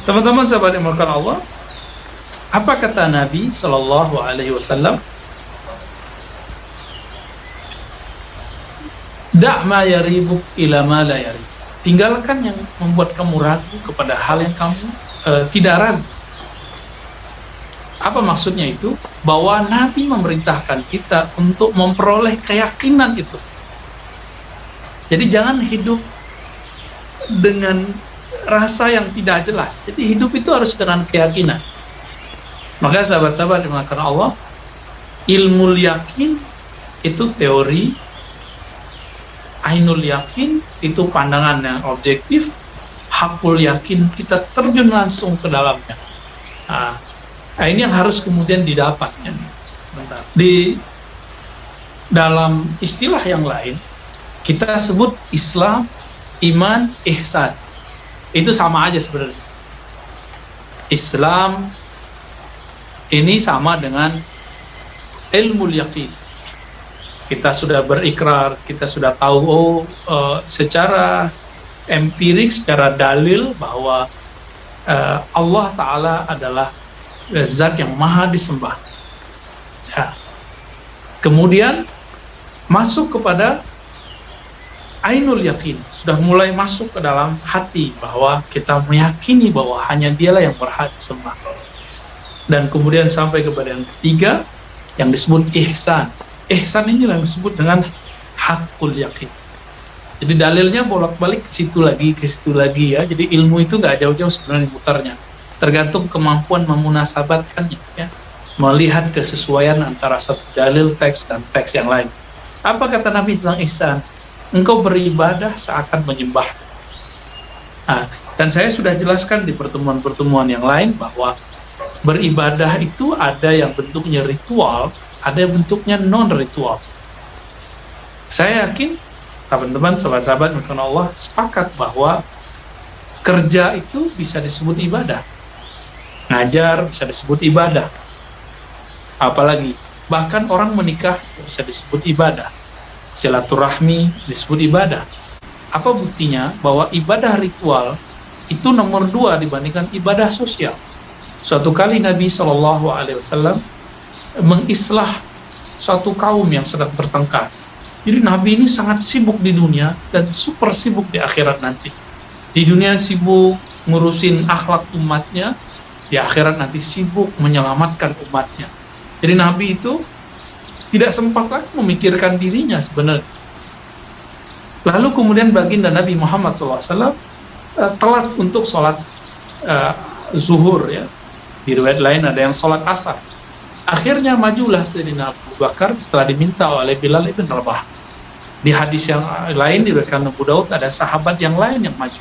Teman-teman sahabat yang dimuliakan Allah, apa kata Nabi Sallallahu Alaihi Wasallam? Da' ma yaribuk ila ma la yarib. Tinggalkan yang membuat kamu ragu kepada hal yang kamu tidak ragu. Apa maksudnya itu? Bahwa Nabi memerintahkan kita untuk memperoleh keyakinan itu. Jadi jangan hidup dengan rasa yang tidak jelas. Jadi hidup itu harus dengan keyakinan. Maka sahabat-sahabat dimuliakan Allah, ilmu yakin itu teori, ainul yakin itu pandangan yang objektif, hakul yakin kita terjun langsung ke dalamnya. Nah, ini yang harus kemudian didapatkan. Di dalam istilah yang lain, kita sebut Islam, iman, ihsan. Itu sama aja sebenarnya. Islam ini sama dengan ilmu yakin. Kita sudah berikrar, kita sudah tahu secara empirik, secara dalil bahwa Allah Ta'ala adalah zat yang maha disembah. Ya. Kemudian masuk kepada ainul yakin, sudah mulai masuk ke dalam hati bahwa kita meyakini bahwa hanya dialah yang berhak disembah. Dan kemudian sampai kepada yang ketiga yang disebut ihsan. Ihsan ini yang disebut dengan hakul yakin. Jadi dalilnya bolak-balik ke situ lagi ya. Jadi ilmu itu nggak jauh-jauh sebenarnya mutarnya. Tergantung kemampuan memunasabatkannya ya. Melihat kesesuaian antara satu dalil teks dan teks yang lain. Apa kata Nabi tentang ihsan? Engkau beribadah seakan menyembah. Nah, dan saya sudah jelaskan di pertemuan-pertemuan yang lain bahwa beribadah itu ada yang bentuknya ritual, ada yang bentuknya non-ritual. Saya yakin teman-teman, sahabat-sahabat mungkin Allah sepakat bahwa kerja itu bisa disebut ibadah, ngajar bisa disebut ibadah, apalagi bahkan orang menikah bisa disebut ibadah, silaturahmi disebut ibadah. Apa buktinya bahwa ibadah ritual itu nomor 2 dibandingkan ibadah sosial? Suatu kali Nabi SAW mengislah suatu kaum yang sedang bertengkar. Jadi Nabi ini sangat sibuk di dunia dan super sibuk di akhirat nanti. Di dunia sibuk ngurusin akhlak umatnya, di akhirat nanti sibuk menyelamatkan umatnya. Jadi Nabi itu tidak sempat lagi memikirkan dirinya sebenarnya. Lalu kemudian baginda Nabi Muhammad SAW telat untuk sholat zuhur ya. Di riwayat lain ada yang sholat asar. Akhirnya majulah Sayyidina Abu Bakar setelah diminta oleh Bilal ibn Rabah. Di hadis yang lain diriwayatkan Abu Daud ada sahabat yang lain yang maju.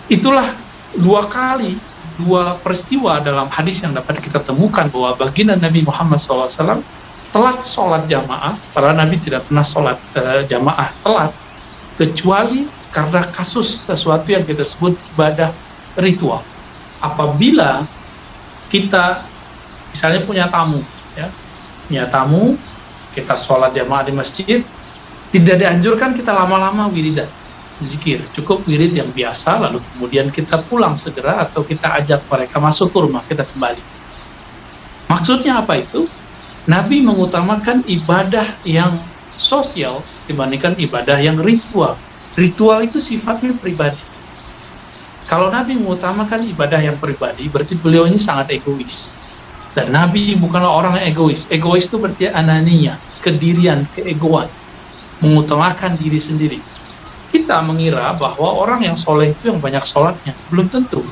Itulah 2 peristiwa dalam hadis yang dapat kita temukan bahwa baginda Nabi Muhammad SAW telat sholat jamaah. Para Nabi tidak pernah sholat jamaah telat kecuali karena kasus sesuatu yang kita sebut ibadah ritual. Apabila kita misalnya punya tamu, kita sholat jamaah di masjid, tidak dianjurkan kita lama-lama wiridan, zikir. Cukup wirid yang biasa, lalu kemudian kita pulang segera atau kita ajak mereka masuk ke rumah, kita kembali. Maksudnya apa itu? Nabi mengutamakan ibadah yang sosial dibandingkan ibadah yang ritual. Ritual itu sifatnya pribadi. Kalau Nabi mengutamakan ibadah yang pribadi, berarti beliau ini sangat egois. Dan Nabi bukanlah orang yang egois. Egois itu berarti anania, kedirian, keegoan. Mengutamakan diri sendiri. Kita mengira bahwa orang yang soleh itu yang banyak sholatnya. Belum tentu.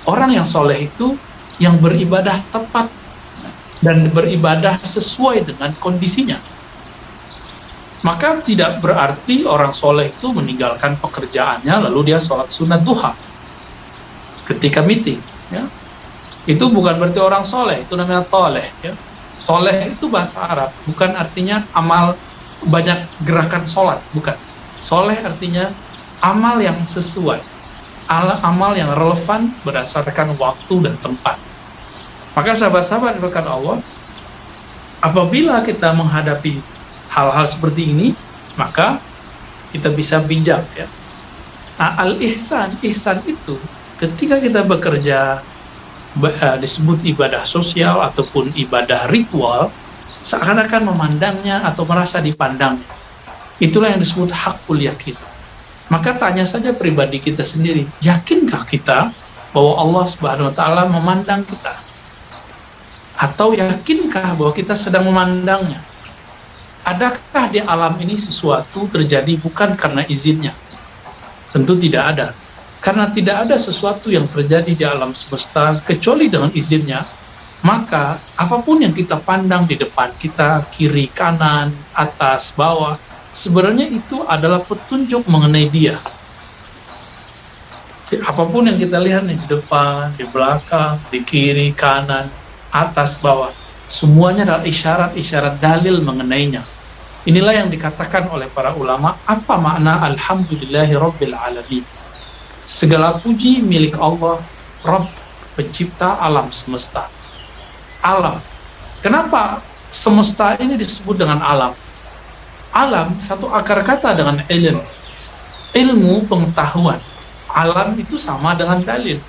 Orang yang soleh itu yang beribadah tepat dan beribadah sesuai dengan kondisinya. Maka tidak berarti orang soleh itu meninggalkan pekerjaannya lalu dia sholat sunat duha ketika meeting ya. Itu bukan berarti orang soleh, itu namanya toleh ya. Soleh itu bahasa Arab, bukan artinya amal banyak gerakan sholat, bukan. Soleh artinya amal yang sesuai, amal yang relevan berdasarkan waktu dan tempat. Maka sahabat-sahabat berkat Allah, apabila kita menghadapi hal-hal seperti ini, maka kita bisa bijak ya. Nah, ihsan itu ketika kita bekerja disebut ibadah sosial ataupun ibadah ritual, seakan-akan memandangnya atau merasa dipandang. Itulah yang disebut hakul yakin. Maka tanya saja pribadi kita sendiri, yakinkah kita bahwa Allah Subhanahu wa taala memandang kita? Atau yakinkah bahwa kita sedang memandangnya? Adakah di alam ini sesuatu terjadi bukan karena izinnya? Tentu tidak ada. Karena tidak ada sesuatu yang terjadi di alam semesta kecuali dengan izinnya, maka apapun yang kita pandang di depan kita, kiri, kanan, atas, bawah, sebenarnya itu adalah petunjuk mengenai Dia. Apapun yang kita lihat di depan, di belakang, di kiri, kanan, atas, bawah, semuanya adalah isyarat-isyarat dalil mengenainya. Inilah yang dikatakan oleh para ulama, apa makna Alhamdulillahi Rabbil Alamin. Segala puji milik Allah, Rabb, pencipta alam semesta. Alam. Kenapa semesta ini disebut dengan alam? Alam, satu akar kata dengan ilmu. Ilmu, pengetahuan. Alam itu sama dengan dalil.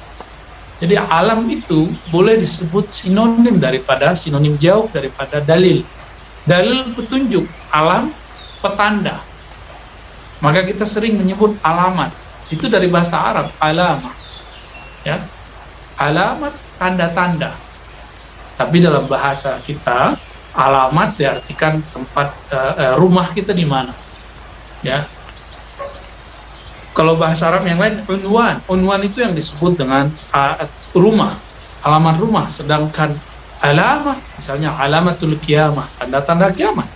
Jadi alam itu boleh disebut sinonim jauh daripada dalil. Dalil petunjuk, alam petanda. Maka kita sering menyebut alamat. Itu dari bahasa Arab, alamat. Ya. Alamat, tanda-tanda. Tapi dalam bahasa kita, alamat diartikan tempat rumah kita di mana. Ya. Kalau bahasa Arab yang lain, unwan. Unwan itu yang disebut dengan rumah, alamat rumah. Sedangkan alamat, misalnya alamatul kiamah, tanda-tanda kiamat.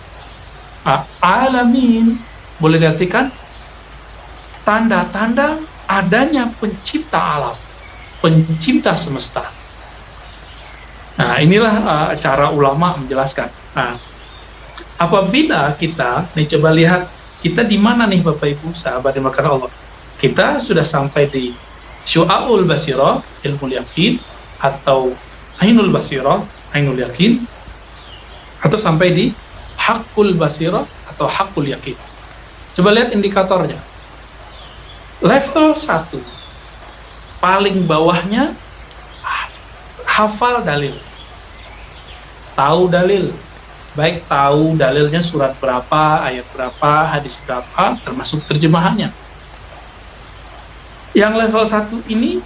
Alamin boleh diartikan tanda-tanda adanya pencipta alam, pencipta semesta. Nah, inilah cara ulama menjelaskan. Nah, apabila kita, coba lihat, kita di mana nih Bapak Ibu, sahabat dimakan Allah. Kita sudah sampai di Syu'aul Basirah, ilmu yakin, atau Ainul Basirah, Ainul Yakin, atau sampai di Hakul Basirah, atau Hakul Yakin. Coba lihat indikatornya. Level 1, paling bawahnya hafal dalil, tahu dalil, baik tahu dalilnya surat berapa, ayat berapa, hadis berapa, termasuk terjemahannya. Yang level 1 ini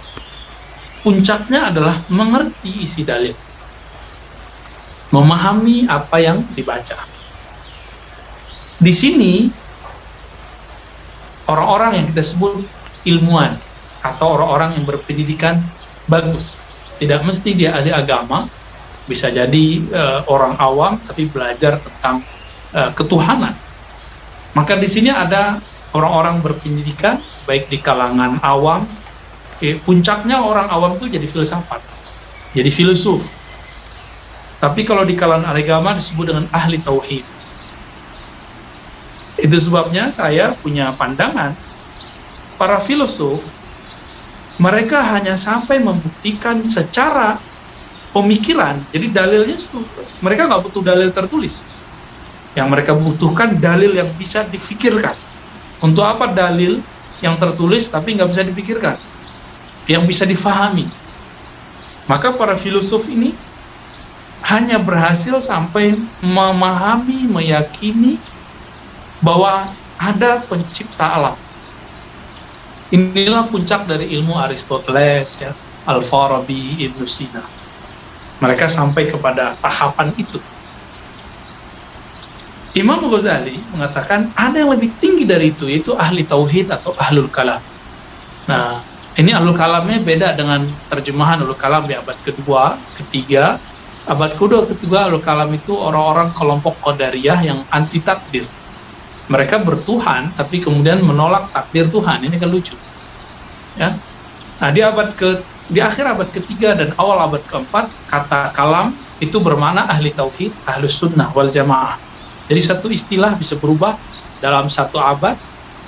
puncaknya adalah mengerti isi dalil, memahami apa yang dibaca. Di sini orang-orang yang kita sebut ilmuwan atau orang-orang yang berpendidikan bagus, tidak mesti dia ahli agama, bisa jadi orang awam tapi belajar tentang ketuhanan. Maka di sini ada orang-orang berpendidikan baik di kalangan awam. Puncaknya orang awam itu jadi filsafat, jadi filosof. Tapi kalau di kalangan agama disebut dengan ahli tauhid. Itu sebabnya saya punya pandangan, para filosof, mereka hanya sampai membuktikan secara pemikiran. Jadi dalilnya, mereka nggak butuh dalil tertulis. Yang mereka butuhkan dalil yang bisa difikirkan. Untuk apa dalil yang tertulis tapi nggak bisa dipikirkan? Yang bisa difahami. Maka para filosof ini hanya berhasil sampai memahami, meyakini bahwa ada pencipta alam. Inilah puncak dari ilmu Aristoteles, ya, Al-Farabi, Ibn Sina. Mereka sampai kepada tahapan itu. Imam Ghazali mengatakan ada yang lebih tinggi dari itu, yaitu ahli tauhid atau ahlul kalam. Nah, ini ahlul kalamnya beda dengan terjemahan ahlul kalam di abad kedua, ketiga. Abad kedua, ketiga ahlul kalam itu orang-orang kelompok Qadariyah yang anti takdir. Mereka bertuhan, tapi kemudian menolak takdir Tuhan. Ini kan lucu. Ya. Nah, di akhir abad ketiga dan awal abad keempat, kata kalam itu bermakna ahli tauhid, ahlus sunnah wal jamaah. Jadi satu istilah bisa berubah dalam satu abad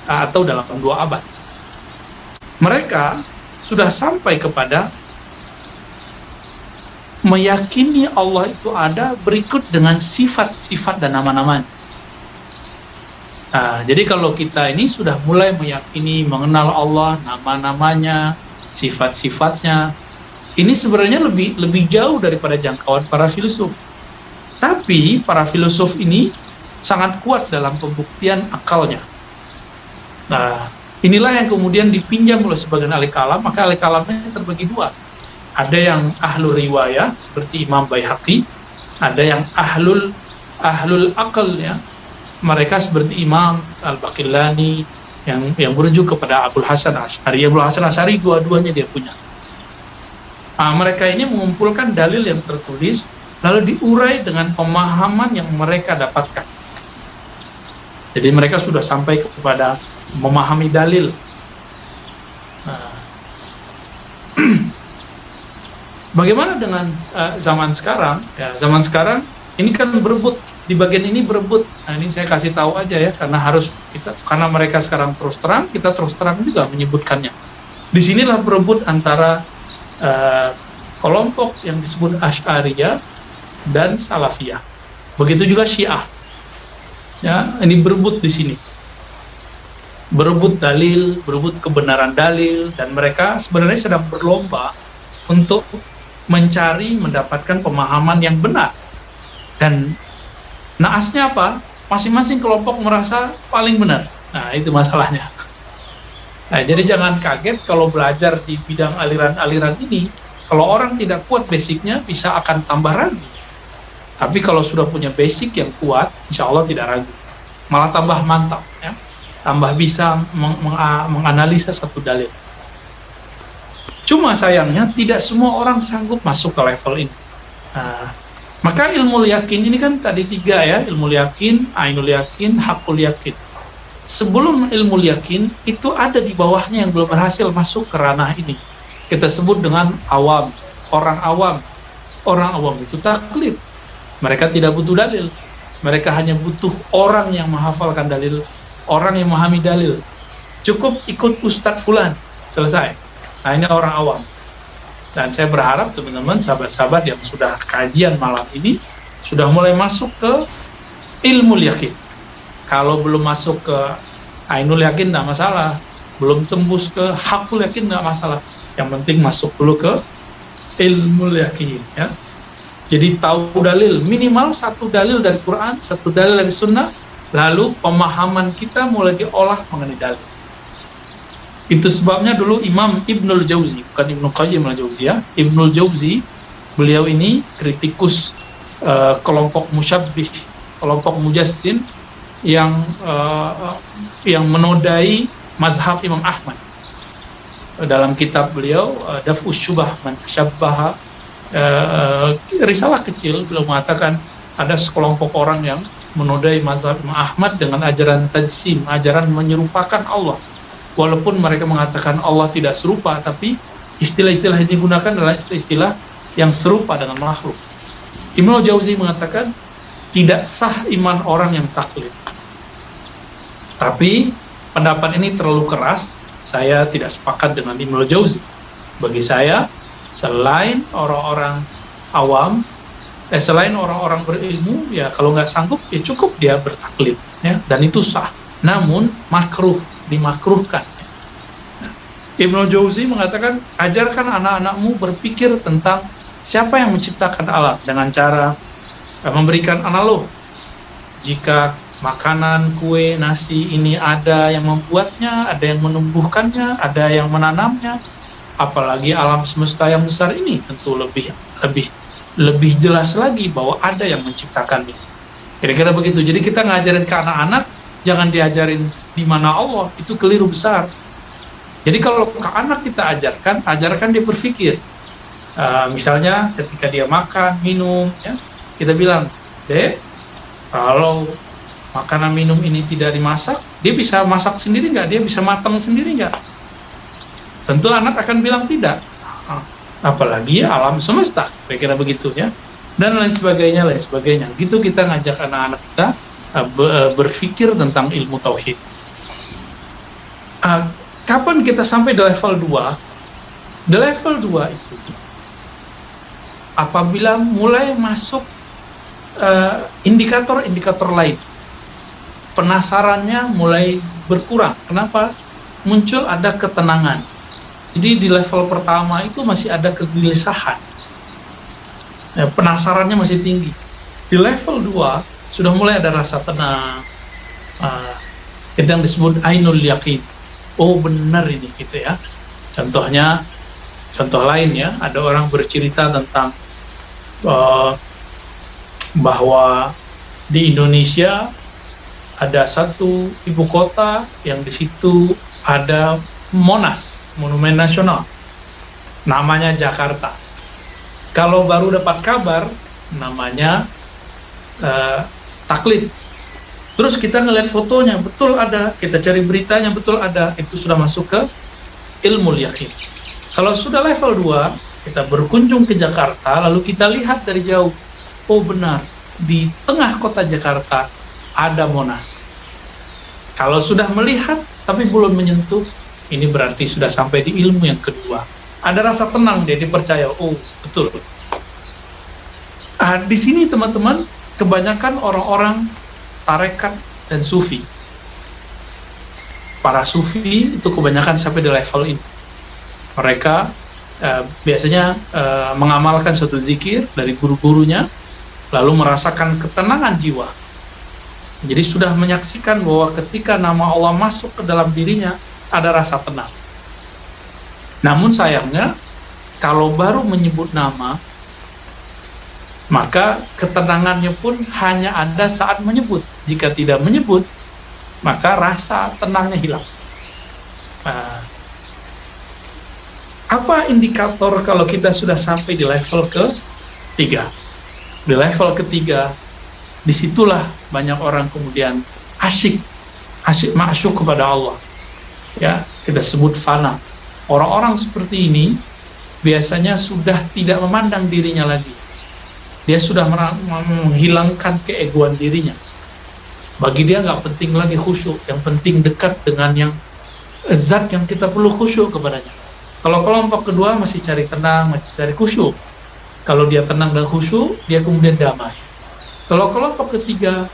atau dalam 2 abad. Mereka sudah sampai kepada meyakini Allah itu ada berikut dengan sifat-sifat dan nama-namanya. Nah, jadi kalau kita ini sudah mulai meyakini, mengenal Allah, nama-namanya, sifat-sifatnya. Ini sebenarnya lebih jauh daripada jangkauan para filsuf. Tapi para filsuf ini sangat kuat dalam pembuktian akalnya. Nah, inilah yang kemudian dipinjam oleh sebagian ahli kalam, maka ahli kalamnya terbagi dua. Ada yang ahlul riwayah seperti Imam Baihaqi, ada yang ahlul aql ya. Mereka seperti Imam Al-Baqillani yang merujuk kepada Abul Hasan Asy'ari. Abul Hasan Asy'ari dua-duanya dia punya. Mereka ini mengumpulkan dalil yang tertulis lalu diurai dengan pemahaman yang mereka dapatkan. Jadi mereka sudah sampai kepada memahami dalil. Bagaimana dengan zaman sekarang? Ya, zaman sekarang ini kan berebut, di bagian ini berebut. Nah, ini saya kasih tahu aja ya, karena mereka sekarang terus terang, kita terus terang juga menyebutkannya. Disinilah berebut antara kelompok yang disebut Asy'ariyah dan Salafiyah. Begitu juga Syiah. Ya, ini berebut di sini. Berebut dalil, berebut kebenaran dalil, dan mereka sebenarnya sedang berlomba untuk mencari mendapatkan pemahaman yang benar. Dan naasnya apa? Masing-masing kelompok merasa paling benar. Nah, itu masalahnya. Nah, jadi jangan kaget kalau belajar di bidang aliran-aliran ini, kalau orang tidak kuat basicnya bisa akan tambah ragu. Tapi kalau sudah punya basic yang kuat, insya Allah tidak ragu, malah tambah mantap, ya, tambah bisa menganalisa satu dalil. Cuma sayangnya tidak semua orang sanggup masuk ke level ini. Nah, maka ilmu yakin ini kan tadi 3 ya, ilmu yakin, ainul yakin, hakul yakin. Sebelum ilmu yakin itu ada di bawahnya yang belum berhasil masuk ke ranah ini. Kita sebut dengan awam, orang awam. Orang awam itu taklid. Mereka tidak butuh dalil. Mereka hanya butuh orang yang menghafalkan dalil, orang yang memahami dalil. Cukup ikut Ustadz Fulan, selesai. Nah, ini orang awam. Dan saya berharap teman-teman, sahabat-sahabat yang sudah kajian malam ini, sudah mulai masuk ke ilmu yakin. Kalau belum masuk ke ainul yakin, tidak masalah. Belum tembus ke hakul yakin, tidak masalah. Yang penting masuk dulu ke ilmu yakin, ya. Jadi tahu dalil, minimal satu dalil dari Quran, satu dalil dari Sunnah, lalu pemahaman kita mulai diolah mengenai dalil. Itu sebabnya dulu Imam Ibnul Jauzi, bukan Ibnu Qayyim al-Jauziyah, Ibnul Jauzi, beliau ini kritikus kelompok musyabbih, kelompok mujassim yang menodai mazhab Imam Ahmad. Dalam kitab beliau Daf'us Syubah Man Tashabbaha, risalah kecil, beliau mengatakan ada sekelompok orang yang menodai mazhab Imam Ahmad dengan ajaran tajsim, ajaran menyerupakan Allah. Walaupun mereka mengatakan Allah tidak serupa, tapi istilah-istilah yang digunakan adalah istilah-istilah yang serupa dengan makhluk. Ibnu Jauzi mengatakan tidak sah iman orang yang taklid. Tapi pendapat ini terlalu keras, saya tidak sepakat dengan Ibnu Jauzi. Bagi saya, selain orang-orang awam, selain orang-orang berilmu, ya kalau nggak sanggup, ya cukup dia bertaklid, ya, dan itu sah. Namun makruh, dimakruhkan. Ibnu Jauzi mengatakan, ajarkan anak-anakmu berpikir tentang siapa yang menciptakan alam dengan cara memberikan analog. Jika makanan, kue, nasi ini ada yang membuatnya, ada yang menumbuhkannya, ada yang menanamnya, apalagi alam semesta yang besar ini, tentu lebih jelas lagi bahwa ada yang menciptakannya. Kira-kira begitu. Jadi kita ngajarin ke anak-anak, jangan diajarin di mana Allah, itu keliru besar. Jadi kalau ke anak kita ajarkan dia berpikir. Misalnya ketika dia makan, minum, ya, kita bilang, Dek, kalau makanan minum ini tidak dimasak, dia bisa masak sendiri nggak? Dia bisa matang sendiri nggak? Tentu anak akan bilang tidak. Apalagi alam semesta, kira-kira begitu, ya. Dan lain sebagainya. Gitu kita ngajak anak-anak kita berpikir tentang ilmu tauhid. Kapan kita sampai di level 2? Di level 2 itu apabila mulai masuk indikator-indikator lain, penasarannya mulai berkurang. Kenapa? Muncul ada ketenangan. Jadi di level pertama itu masih ada kegelisahan, ya, penasarannya masih tinggi. Di level 2 sudah mulai ada rasa tenang, itu yang disebut ainul yakin. Oh benar ini gitu ya. Contoh lain ya, ada orang bercerita tentang bahwa di Indonesia ada satu ibu kota yang di situ ada Monas, Monumen Nasional, namanya Jakarta. Kalau baru dapat kabar, namanya taklid. Terus kita ngeliat fotonya, betul ada, kita cari beritanya, betul ada, itu sudah masuk ke ilmu yakin. Kalau sudah level 2, kita berkunjung ke Jakarta, lalu kita lihat dari jauh, oh benar, di tengah kota Jakarta ada Monas. Kalau sudah melihat, tapi belum menyentuh, ini berarti sudah sampai di ilmu yang kedua. Ada rasa tenang, dia dipercaya, oh betul. Di sini teman-teman, kebanyakan orang-orang tarekat dan sufi. Para sufi itu kebanyakan sampai di level ini. Mereka biasanya mengamalkan suatu zikir dari guru-gurunya, lalu merasakan ketenangan jiwa. Jadi sudah menyaksikan bahwa ketika nama Allah masuk ke dalam dirinya, ada rasa tenang. Namun sayangnya, kalau baru menyebut nama, maka ketenangannya pun hanya ada saat menyebut. Jika tidak menyebut, maka rasa tenangnya hilang. Apa indikator kalau kita sudah sampai di level ketiga? Di level ketiga, disitulah banyak orang kemudian asyik ma'syuk kepada Allah. Ya, kita sebut fana. Orang-orang seperti ini biasanya sudah tidak memandang dirinya lagi. Dia sudah menghilangkan keegoan dirinya. Bagi dia nggak penting lagi khusyuk, yang penting dekat dengan yang zat yang kita perlu khusyuk kepadanya. Kalau kelompok kedua masih cari tenang, masih cari khusyuk. Kalau dia tenang dan khusyuk, dia kemudian damai. Kalau kelompok ketiga,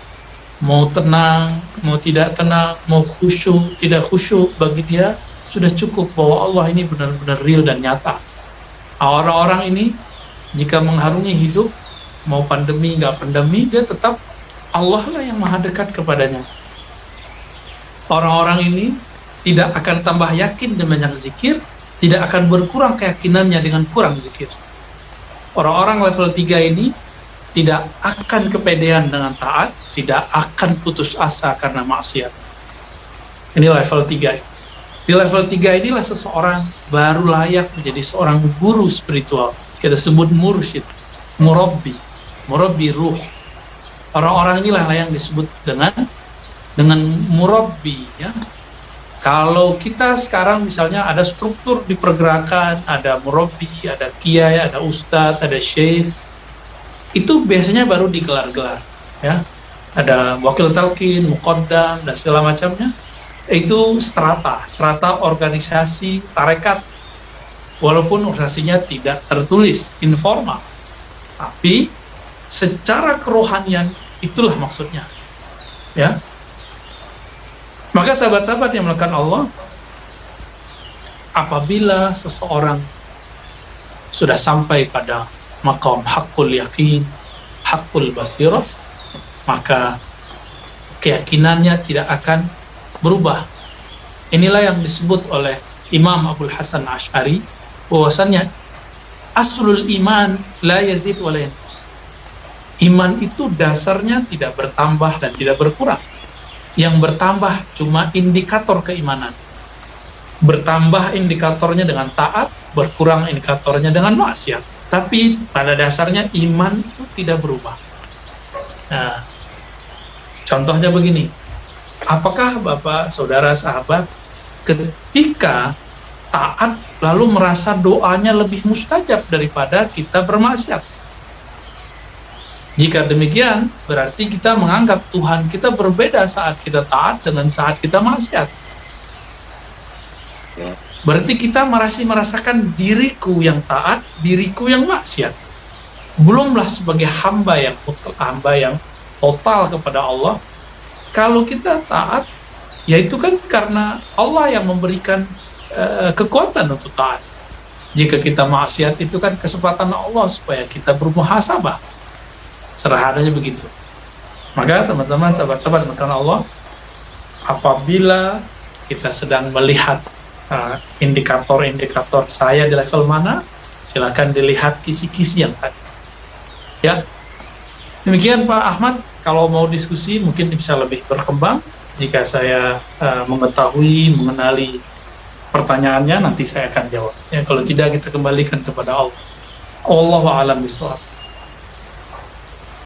mau tenang, mau tidak tenang, mau khusyuk, tidak khusyuk, bagi dia sudah cukup bahwa Allah ini benar-benar real dan nyata. Orang-orang ini, jika mengharungi hidup, mau pandemi, nggak pandemi, dia tetap Allah lah yang maha dekat kepadanya. Orang-orang ini tidak akan tambah yakin dengan yang zikir, tidak akan berkurang keyakinannya dengan kurang zikir. Orang-orang level 3 ini tidak akan kepedean dengan taat, tidak akan putus asa karena maksiat. Ini level 3. Di level 3 inilah seseorang baru layak menjadi seorang guru spiritual. Kita sebut mursyid, murabbi ruh. Orang-orang inilah yang disebut dengan murabbi, ya. Kalau kita sekarang misalnya ada struktur di pergerakan, ada murabbi, ada kiai, ada ustadz, ada syekh, itu biasanya baru digelar-gelar, ya. Ada wakil talqin, muqaddam, dan segala macamnya. Itu strata organisasi tarekat, walaupun organisasinya tidak tertulis, informal, tapi secara kerohanian itulah maksudnya, ya. Maka sahabat-sahabat yang melakukan Allah, apabila seseorang sudah sampai pada maqam haqqul yakin, haqqul basirah, maka keyakinannya tidak akan berubah. Inilah yang disebut oleh Imam Abul Hasan Asy'ari, bahwasannya aslul iman la yazid wa la yanqus. Iman itu dasarnya tidak bertambah dan tidak berkurang. Yang bertambah cuma indikator keimanan. Bertambah indikatornya dengan taat, berkurang indikatornya dengan maksiat. Tapi pada dasarnya iman itu tidak berubah. Nah, contohnya begini. Apakah Bapak, Saudara, sahabat, ketika taat lalu merasa doanya lebih mustajab daripada kita bermaksiat? Jika demikian, berarti kita menganggap Tuhan kita berbeda saat kita taat dengan saat kita maksiat. Berarti kita masih merasakan diriku yang taat, diriku yang maksiat. Belumlah sebagai hamba yang total kepada Allah. Kalau kita taat, ya itu kan karena Allah yang memberikan kekuatan untuk taat. Jika kita maksiat itu kan kesempatan Allah supaya kita bermuhasabah. Sederhananya begitu. Maka teman-teman, sahabat-sahabat maka Allah, apabila kita sedang melihat indikator-indikator saya di level mana, silakan dilihat kisi-kisi yang tadi. Ya, demikian Pak Ahmad. Kalau mau diskusi mungkin bisa lebih berkembang. Jika saya mengetahui, mengenali pertanyaannya, nanti saya akan jawab. Ya, kalau tidak kita kembalikan kepada Allah. Wallahu a'lam bishawab.